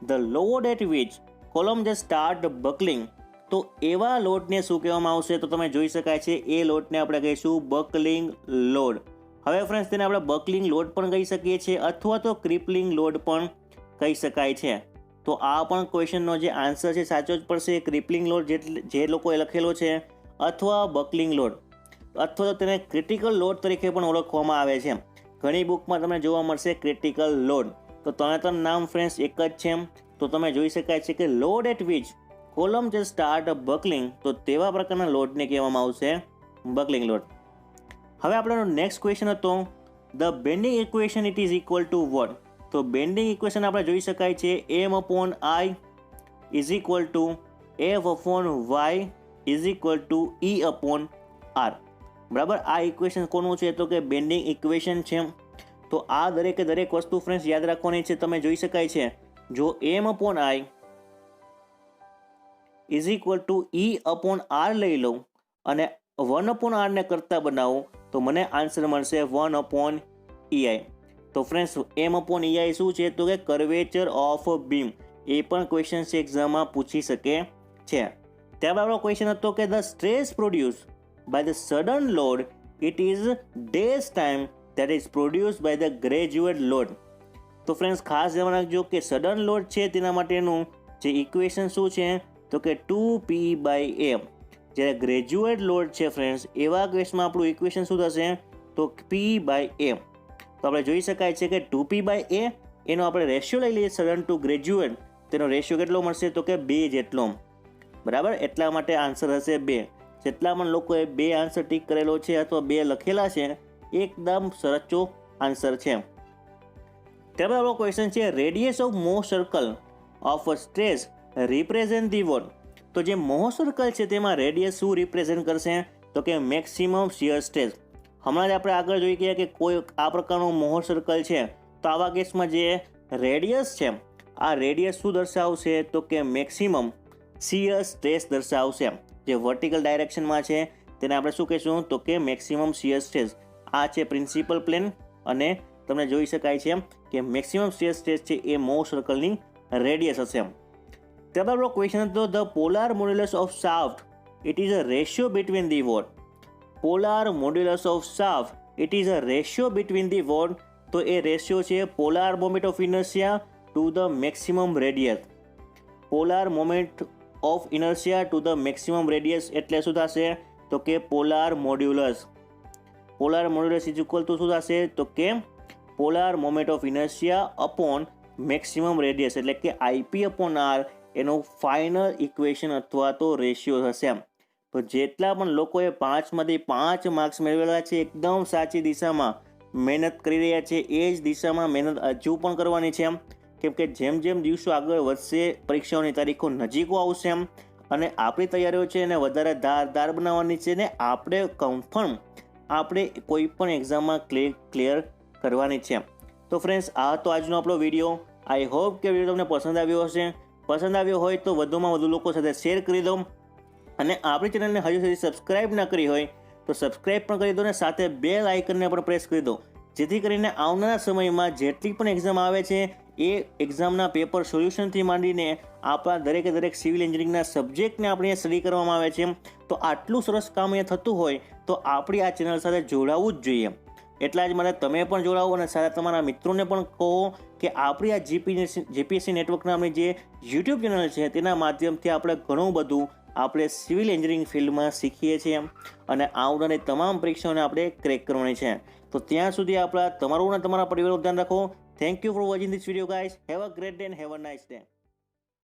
the load at which column જે સ્ટાર્ટ બકલિંગ. તો એવા લોડને શું કહેવામાં આવશે? તો તમે જોઈ શકાય છે એ લોડને આપણે કહીશું બકલિંગ લોડ. હવે ફ્રેન્ડ્સ તેને આપણે બકલિંગ લોડ પણ કહી શકીએ છીએ અથવા તો ક્રિપલિંગ લોડ પણ કહી શકાય છે. તો આ પણ ક્વેશ્ચનનો જે આન્સર છે સાચો જ પડશે. ક્રિપલિંગ લોડ જે લોકોએ લખેલો છે અથવા બકલિંગ લોડ અથવા તો તેને ક્રિટિકલ લોડ તરીકે પણ ઓળખવામાં આવે છે. ઘણી બુકમાં તમને જોવા મળશે ક્રિટિકલ લોડ. તો ત્રણે નામ ફ્રેન્ડ્સ એક જ છે. તો તમે જોઈ શકાય છે કે લોડ એટ વિચ કોલમ જે સ્ટાર્ટ બકલિંગ, તો તેવા પ્રકારના લોડને કહેવામાં આવશે બકલિંગ લોડ. હવે આપણો નેક્સ્ટ ક્વેશ્ચન હતો the bending equation it is equal to what. તો બેન્ડિંગ ઇક્વેશન આપણે જોઈ શકાય છે m/i is equal to f/y is equal to e/r. બરાબર, આ ઇક્વેશન કોનું છે? તો કે બેન્ડિંગ ઇક્વેશન છે. તો આ દરેકે દરેક વસ્તુ ફ્રેન્ડ્સ યાદ રાખવાની છે. તમે જોઈ શકાય છે જો m/i is equal to e/r લઈ લઉં અને 1/r ને કરતા બનાવું તો મને આન્સર મળશે 1/ei. તો ફ્રેન્ડ્સ m/ei શું છે? તો કે કર્વેચર ઓફ બીમ. એ પણ ક્વેશ્ચન છે એક્ઝામમાં પૂછી શકે છે. ત્યારબાદ આપણો ક્વેશ્ચન હતો કે the stress produce by the sudden load it is days time that is produce by the graduate load. તો ફ્રેન્ડ્સ ખાસ ધ્યાન રાખજો કે સડન લોડ છે તેના માટેનું જે ઇક્વેશન શું છે? તો કે 2p/a. જ્યારે ગ્રેજ્યુએટ લોડ છે ફ્રેન્ડ્સ એવા કેસમાં આપણું ઇક્વેશન શું થશે? તો p/a. તો આપણે જોઈ શકાય છે કે 2p/a એનો આપણે રેશિયો લઈ લઈએ સડન ટુ ગ્રેજ્યુએટ, તેનો રેશિયો કેટલો મળશે? તો કે 2 જેટલો. બરાબર, એટલા માટે આન્સર હશે 2. જેટલા પણ લોકોએ 2 આન્સર ટીક કરેલો છે અથવા 2 લખેલા છે એકદમ સાચો આન્સર છે. ત્યારબાદ આપણો ક્વેશ્ચન છે radius of Mohr circle of stress represent the what. તો જે મોહ સર્કલ છે તેમાં રેડિયસ શું રિપ્રેઝન્ટ કરશે? તો કે મેક્સિમમ શિયર સ્ટ્રેસ. હમણાં જ આપણે આગળ જોઈ ગયા કે કોઈ આ પ્રકારનું મોહ સર્કલ છે તો આવા કેસમાં જે રેડિયસ છે આ રેડિયસ શું દર્શાવશે? તો કે મેક્સિમમ શિયર સ્ટ્રેસ દર્શાવશે. જે વર્ટિકલ ડાયરેક્શનમાં છે તેને આપણે શું કહીશું? તો કે મેક્સિમમ શિયર સ્ટ્રેસ. આ છે પ્રિન્સિપલ પ્લેન અને તમને જોઈ શકાય છે કે મેક્સિમમ શિયર સ્ટ્રેસ છે એ મોહ સર્કલની રેડિયસ હશે. ત્યારબાદ આપણો ક્વેશ્ચન હતો the polar modulus of shaft it is a ratio between the what. Polar modulus of shaft it is a ratio between the what. તો એ રેશિયો છે polar moment of inertia to the maximum radius. Polar moment of inertia to the maximum radius એટલે શું થશે? તો કે polar modulus. Polar modulus is equal to શું થશે? તો કે polar moment of inertia upon maximum radius એટલે કે IP/r એનું ફાઇનલ ઇક્વેશન અથવા તો રેશિયો થશે. તો જેટલા પણ લોકોએ 5માંથી 5 માર્ક્સ મેળવેલા છે એકદમ સાચી દિશામાં મહેનત કરી રહ્યા છે. એ જ દિશામાં મહેનત હજુ પણ કરવાની છે, કેમ કે જેમ જેમ દિવસો આગળ વધશે પરીક્ષાઓની તારીખો નજીકો આવશે અને આપણી તૈયારીઓ છે એને વધારે ધારદાર બનાવવાની છે ને આપણે કન્ફર્મ આપણે કોઈ પણ એક્ઝામમાં ક્લિયર કરવાની છે. તો ફ્રેન્ડ્સ આ તો આજનો આપણો વિડીયો. આઈ હોપ કે વિડીયો તમને પસંદ આવ્યો હશે. પસંદ આવ્યો હોય તો વધુમાં વધુ લોકો સાથે શેર કરી દો અને આપણી ચેનલને હજુ સુધી સબસ્ક્રાઇબ ના કરી હોય તો સબસ્ક્રાઇબ પણ કરી દો અને સાથે બેલ આઇકનને પણ પ્રેસ કરી દો, જેથી કરીને આવનારા સમયમાં જેટલી પણ એક્ઝામ આવે છે એ એક્ઝામના પેપર સોલ્યુશનથી માંડીને આપણા દરેકે દરેક સિવિલ એન્જિનિયરિંગના સબ્જેક્ટને આપણે સ્ટડી કરવામાં આવે છે. તો આટલું સરસ કામ અહીંયા થતું હોય તો આપણી આ ચેનલ સાથે જોડાવવું જ જોઈએ. એટલા જ માટે તમે પણ જોડાવો અને સાથે તમારા મિત્રોને પણ કહો કે આપણી આ જીપીએસસી નેટવર્ક નામની જે યુટ્યુબ ચેનલ છે તેના માધ્યમથી આપણે ઘણું બધું આપણે સિવિલ એન્જિનિયરિંગ ફિલ્ડમાં શીખીએ છીએ અને આવનારી તમામ પરીક્ષાઓને આપણે ક્રેક કરવાની છે. તો ત્યાં સુધી તમારું અને તમારા પરિવારનું ધ્યાન રાખો. Thank you for watching this video guys. Have a great day and have a nice day.